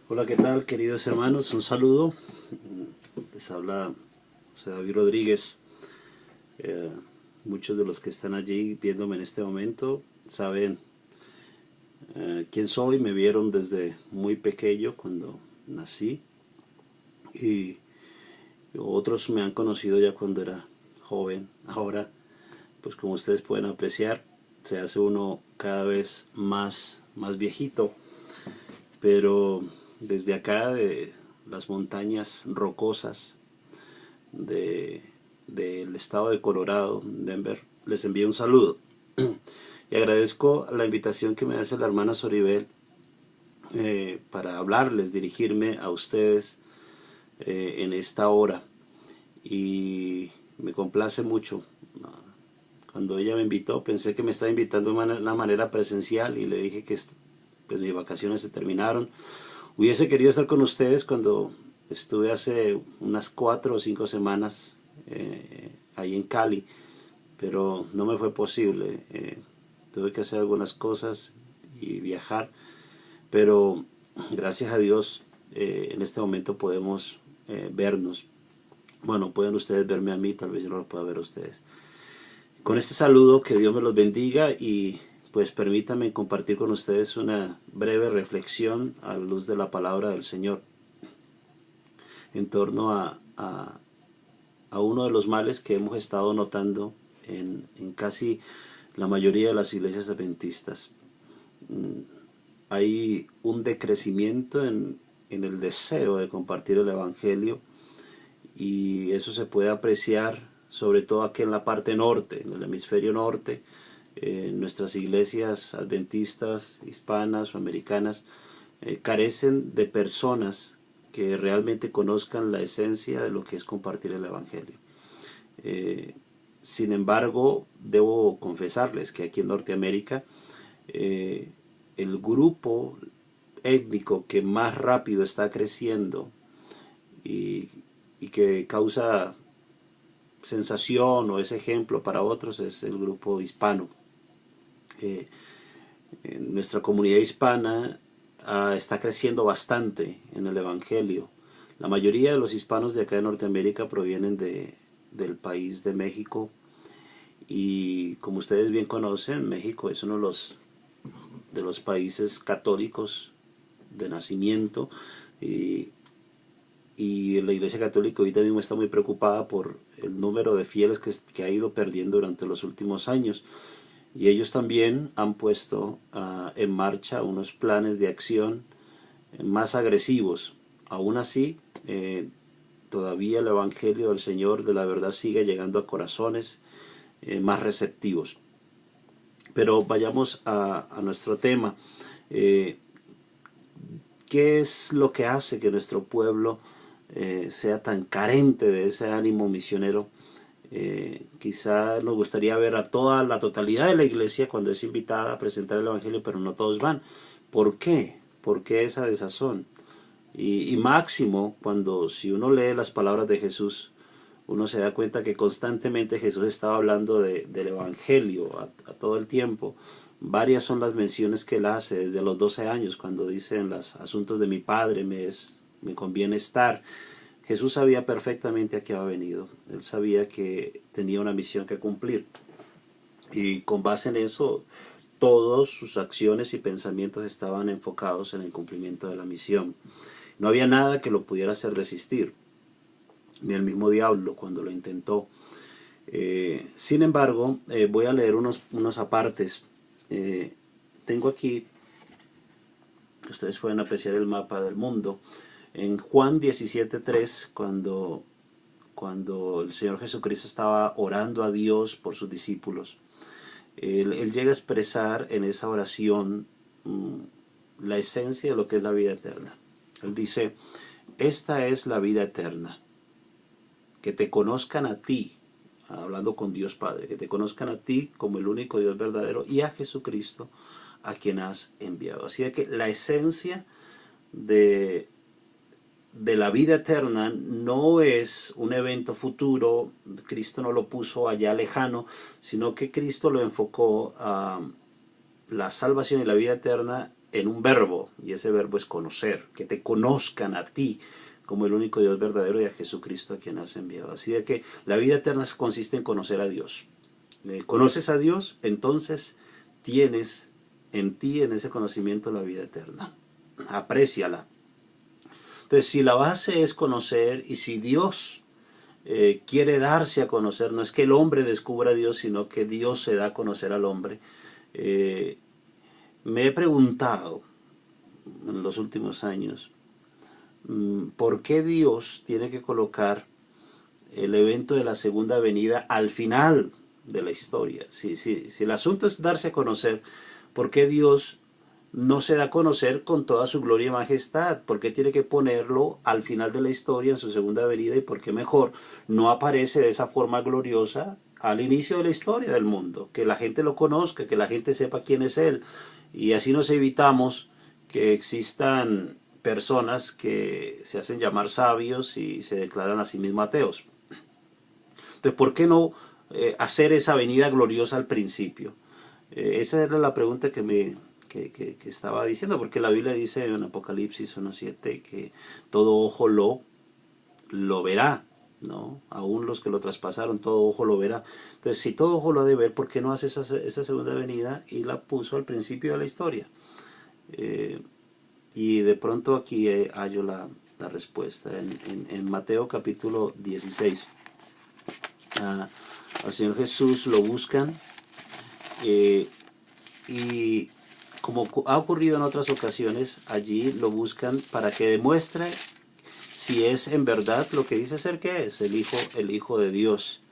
Hola, ¿qué tal, queridos hermanos? Un saludo. Les habla José David Rodríguez. Eh, Muchos de los que están allí viéndome en este momento saben quién soy. Me vieron desde muy pequeño cuando nací y otros me han conocido ya cuando era joven. Ahora, pues como ustedes pueden apreciar, se hace uno cada vez más viejito, pero desde acá de las montañas rocosas de, del estado de Colorado, Denver, les envío un saludo y agradezco la invitación que me hace la hermana Soribel para hablarles, dirigirme a ustedes en esta hora, y me complace mucho. Cuando ella me invitó pensé que me estaba invitando de una manera presencial y le dije que pues mis vacaciones se terminaron. Hubiese querido estar con ustedes cuando estuve hace unas 4 o 5 semanas ahí en Cali, pero no me fue posible. Tuve que hacer algunas cosas y viajar, pero gracias a Dios en este momento podemos vernos. Bueno, pueden ustedes verme a mí, tal vez yo no lo pueda ver a ustedes. Con este saludo, que Dios me los bendiga y pues permítanme compartir con ustedes una breve reflexión a la luz de la palabra del Señor en torno a uno de los males que hemos estado notando en casi la mayoría de las iglesias adventistas. Hay un decrecimiento en el deseo de compartir el Evangelio, y eso se puede apreciar sobre todo aquí en la parte norte, en el hemisferio norte. Nuestras iglesias adventistas, hispanas o americanas, carecen de personas que realmente conozcan la esencia de lo que es compartir el Evangelio. Sin embargo, debo confesarles que aquí en Norteamérica, el grupo étnico que más rápido está creciendo y, y que causa sensación o es ejemplo para otros es el grupo hispano. En nuestra comunidad hispana está creciendo bastante en el Evangelio. La mayoría de los hispanos de acá de Norteamérica provienen del país de México, y como ustedes bien conocen, México es uno de los países católicos de nacimiento, y, y la Iglesia Católica ahorita mismo está muy preocupada por el número de fieles que ha ido perdiendo durante los últimos años. Y ellos también han puesto en marcha unos planes de acción más agresivos. Aún así, todavía el Evangelio del Señor de la verdad sigue llegando a corazones más receptivos. Pero vayamos a nuestro tema. Eh, ¿Qué es lo que hace que nuestro pueblo sea tan carente de ese ánimo misionero? Quizá nos gustaría ver a toda la totalidad de la iglesia cuando es invitada a presentar el Evangelio, pero no todos van. ¿Por qué? ¿Por qué esa desazón? Y máximo cuando, si uno lee las palabras de Jesús, uno se da cuenta que constantemente Jesús estaba hablando del Evangelio a todo el tiempo. Varias son las menciones que él hace desde los 12 años, cuando dice: en los asuntos de mi Padre me conviene estar. Jesús sabía perfectamente a qué había venido. Él sabía que tenía una misión que cumplir. Y con base en eso, todas sus acciones y pensamientos estaban enfocados en el cumplimiento de la misión. No había nada que lo pudiera hacer desistir, ni el mismo diablo cuando lo intentó. Sin embargo, voy a leer unos apartes. Tengo aquí, ustedes pueden apreciar el mapa del mundo. En Juan 17:3, cuando el Señor Jesucristo estaba orando a Dios por sus discípulos, él llega a expresar en esa oración la esencia de lo que es la vida eterna. Él dice: esta es la vida eterna, que te conozcan a ti, hablando con Dios Padre, que te conozcan a ti como el único Dios verdadero, y a Jesucristo, a quien has enviado. Así que la esencia de la vida eterna no es un evento futuro. Cristo no lo puso allá lejano, sino que Cristo lo enfocó a la salvación y la vida eterna en un verbo, y ese verbo es conocer, que te conozcan a ti como el único Dios verdadero y a Jesucristo a quien has enviado. Así de que la vida eterna consiste en conocer a Dios. ¿Conoces a Dios? Entonces tienes en ti, en ese conocimiento, la vida eterna. Apréciala. Entonces, si la base es conocer, y si Dios quiere darse a conocer, no es que el hombre descubra a Dios, sino que Dios se da a conocer al hombre. Me he preguntado en los últimos años, ¿por qué Dios tiene que colocar el evento de la segunda venida al final de la historia? Si el asunto es darse a conocer, ¿por qué Dios no se da a conocer con toda su gloria y majestad? ¿Por qué tiene que ponerlo al final de la historia, en su segunda venida? ¿Y por qué mejor no aparece de esa forma gloriosa al inicio de la historia del mundo? Que la gente lo conozca, que la gente sepa quién es Él. Y así nos evitamos que existan personas que se hacen llamar sabios y se declaran a sí mismos ateos. Entonces, ¿por qué no hacer esa venida gloriosa al principio? Esa era la pregunta que estaba diciendo, porque la Biblia dice en Apocalipsis 1:7 que todo ojo lo verá, ¿no? Aún los que lo traspasaron, todo ojo lo verá. Entonces, si todo ojo lo ha de ver, ¿por qué no hace esa segunda venida y la puso al principio de la historia? Y de pronto aquí hallo la respuesta. En Mateo capítulo 16, al Señor Jesús lo buscan, y como ha ocurrido en otras ocasiones, allí lo buscan para que demuestre si es en verdad lo que dice ser que es, el Hijo de Dios.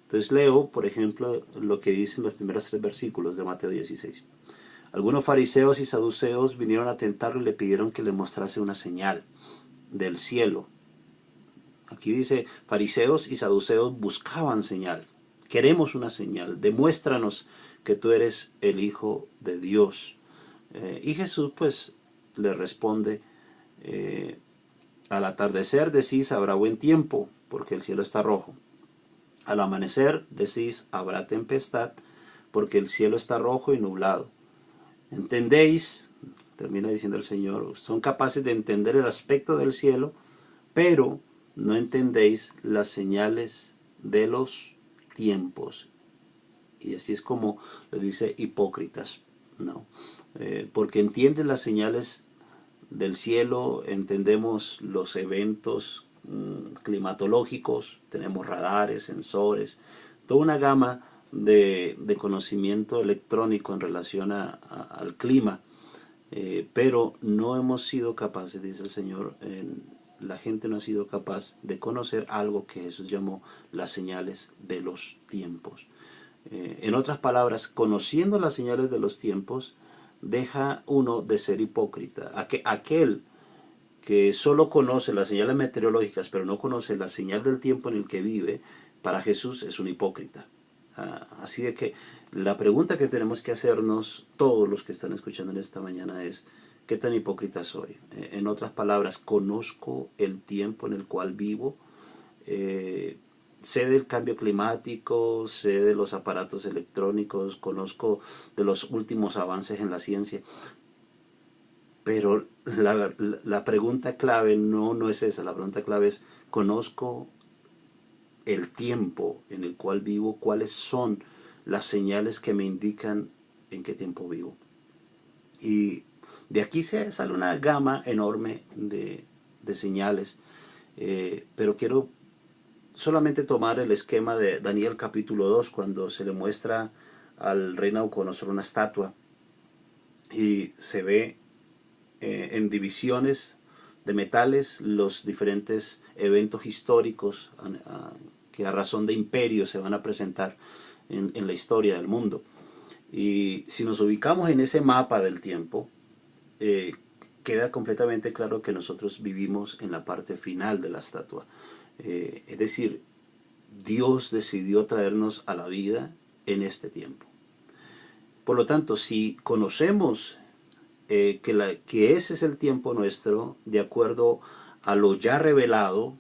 Entonces leo, por ejemplo, lo que dicen los primeros 3 versículos de Mateo 16. Algunos fariseos y saduceos vinieron a tentarlo y le pidieron que le mostrase una señal del cielo. Aquí dice, fariseos y saduceos buscaban señal. Queremos una señal, demuéstranos que tú eres el Hijo de Dios. Y Jesús pues le responde, al atardecer decís habrá buen tiempo, porque el cielo está rojo. Al amanecer decís habrá tempestad, porque el cielo está rojo y nublado. ¿Entendéis? Termina diciendo el Señor, son capaces de entender el aspecto del cielo, pero no entendéis las señales de los tiempos. Y así es como le dice hipócritas, ¿no? Porque entienden las señales del cielo, entendemos los eventos climatológicos, tenemos radares, sensores, toda una gama de conocimiento electrónico en relación al clima, pero no hemos sido capaces, dice el Señor, la gente no ha sido capaz de conocer algo que Jesús llamó las señales de los tiempos. En otras palabras, conociendo las señales de los tiempos, deja uno de ser hipócrita. Aquel que solo conoce las señales meteorológicas, pero no conoce la señal del tiempo en el que vive, para Jesús es un hipócrita. Así de que la pregunta que tenemos que hacernos todos los que están escuchando en esta mañana es, ¿qué tan hipócrita soy? En otras palabras, ¿conozco el tiempo en el cual vivo? Sé del cambio climático, sé de los aparatos electrónicos, conozco de los últimos avances en la ciencia, pero la pregunta clave no es esa. La pregunta clave es, ¿conozco el tiempo en el cual vivo? ¿Cuáles son las señales que me indican en qué tiempo vivo? Y de aquí sale una gama enorme de señales, pero quiero solamente tomar el esquema de Daniel capítulo 2, cuando se le muestra al rey Nabucodonosor una estatua y se ve en divisiones de metales los diferentes eventos históricos que a razón de imperios se van a presentar en la historia del mundo. Y si nos ubicamos en ese mapa del tiempo, queda completamente claro que nosotros vivimos en la parte final de la estatua. Es decir, Dios decidió traernos a la vida en este tiempo. Por lo tanto, si conocemos que ese es el tiempo nuestro, de acuerdo a lo ya revelado,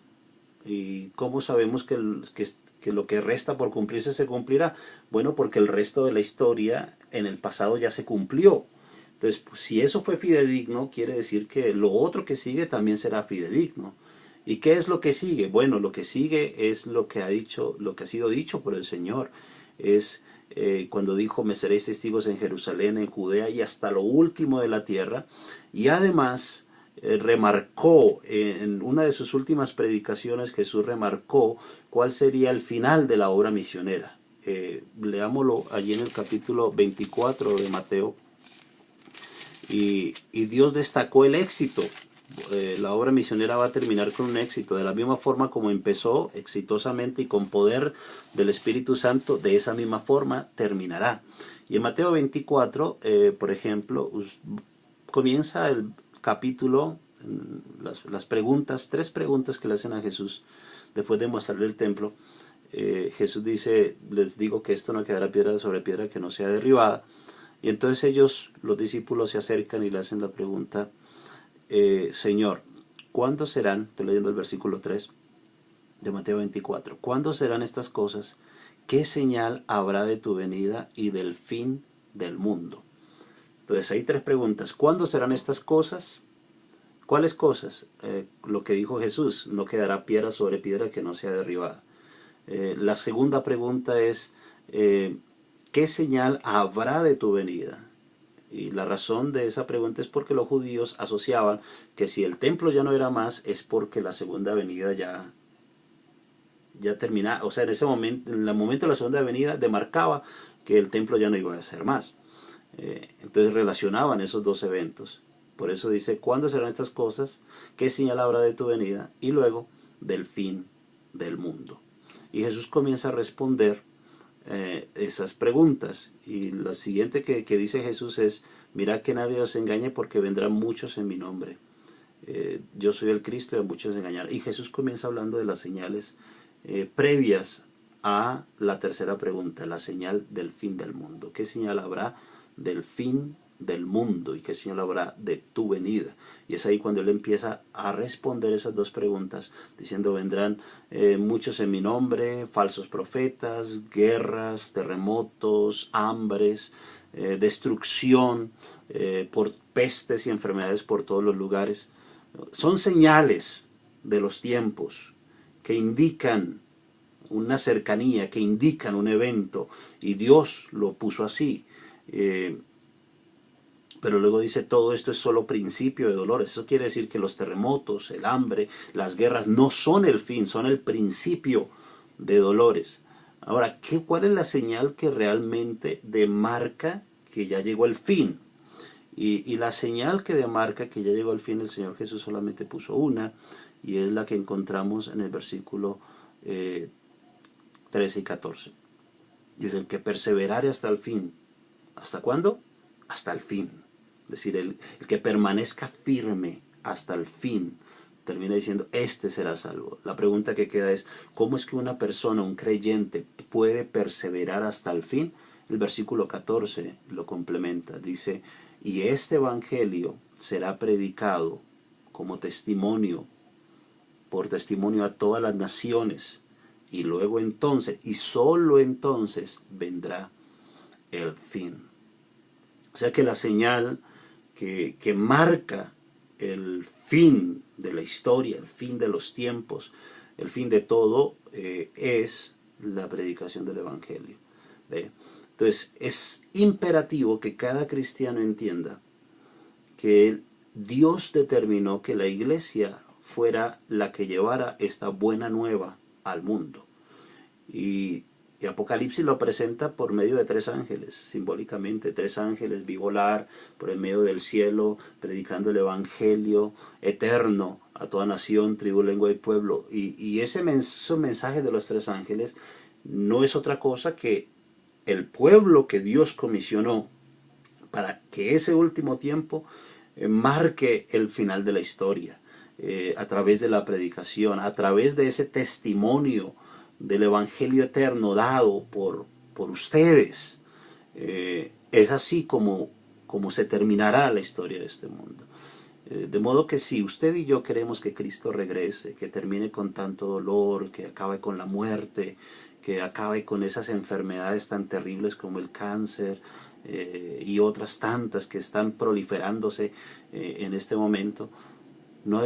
y cómo sabemos que lo que resta por cumplirse se cumplirá, bueno, porque el resto de la historia en el pasado ya se cumplió. Entonces, pues, si eso fue fidedigno, quiere decir que lo otro que sigue también será fidedigno. ¿Y qué es lo que sigue? Bueno, lo que sigue es lo que ha dicho, lo que ha sido dicho por el Señor. Es cuando dijo, me seréis testigos en Jerusalén, en Judea y hasta lo último de la tierra. Y además remarcó en una de sus últimas predicaciones, Jesús remarcó cuál sería el final de la obra misionera. Leámoslo allí en el capítulo 24 de Mateo. Y Dios destacó el éxito. La obra misionera va a terminar con un éxito, de la misma forma como empezó exitosamente y con poder del Espíritu Santo, de esa misma forma terminará. Y en Mateo 24, por ejemplo, comienza el capítulo, las preguntas, 3 preguntas que le hacen a Jesús después de mostrarle el templo. Jesús dice, les digo que esto no quedará piedra sobre piedra que no sea derribada. Y entonces ellos, los discípulos, se acercan y le hacen la pregunta, Señor, ¿cuándo serán? Estoy leyendo el versículo 3 de Mateo 24. ¿Cuándo serán estas cosas? ¿Qué señal habrá de tu venida y del fin del mundo? Entonces hay 3 preguntas. ¿Cuándo serán estas cosas? ¿Cuáles cosas? Lo que dijo Jesús, no quedará piedra sobre piedra que no sea derribada. La segunda pregunta es, ¿qué señal habrá de tu venida? Y la razón de esa pregunta es porque los judíos asociaban que si el templo ya no era más, es porque la segunda venida ya terminaba. O sea, en ese momento, en el momento de la segunda venida, demarcaba que el templo ya no iba a ser más. Entonces relacionaban esos 2 eventos. Por eso dice, ¿cuándo serán estas cosas? ¿Qué señal habrá de tu venida? Y luego, del fin del mundo. Y Jesús comienza a responder esas preguntas. Y lo siguiente que dice Jesús es, mirad que nadie os engañe porque vendrán muchos en mi nombre. Yo soy el Cristo y a muchos engañarán. Y Jesús comienza hablando de las señales previas a la tercera pregunta, la señal del fin del mundo. ¿Qué señal habrá del fin del mundo y qué señal habrá de tu venida? Y es ahí cuando él empieza a responder esas 2 preguntas, diciendo, vendrán muchos en mi nombre, falsos profetas, guerras, terremotos, hambres, destrucción, por pestes y enfermedades por todos los lugares. Son señales de los tiempos que indican una cercanía, que indican un evento, y Dios lo puso así. Pero luego dice, todo esto es solo principio de dolores. Eso quiere decir que los terremotos, el hambre, las guerras no son el fin, son el principio de dolores. Ahora, ¿cuál es la señal que realmente demarca que ya llegó el fin? Y la señal que demarca que ya llegó el fin, el Señor Jesús solamente puso una, y es la que encontramos en el versículo 13 y 14. Dice, el que perseverare hasta el fin. ¿Hasta cuándo? Hasta el fin. Es decir, el que permanezca firme hasta el fin, termina diciendo, este será salvo. La pregunta que queda es, ¿cómo es que una persona, un creyente, puede perseverar hasta el fin? El versículo 14 lo complementa. Dice, y este evangelio será predicado como testimonio, por testimonio a todas las naciones, y luego entonces, y solo entonces, vendrá el fin. O sea que la señal que marca el fin de la historia, el fin de los tiempos, el fin de todo, es la predicación del evangelio. ¿Ve? Entonces es imperativo que cada cristiano entienda que Dios determinó que la iglesia fuera la que llevara esta buena nueva al mundo. Y Apocalipsis lo presenta por medio de 3 ángeles, simbólicamente. 3 ángeles vi volar por el medio del cielo, predicando el evangelio eterno a toda nación, tribu, lengua y pueblo. Y ese mensaje de los 3 ángeles no es otra cosa que el pueblo que Dios comisionó para que ese último tiempo marque el final de la historia, a través de la predicación, a través de ese testimonio del evangelio eterno dado por ustedes. Es así como se terminará la historia de este mundo. De modo que si usted y yo queremos que Cristo regrese, que termine con tanto dolor, que acabe con la muerte, que acabe con esas enfermedades tan terribles como el cáncer, y otras tantas que están proliferándose en este momento, no,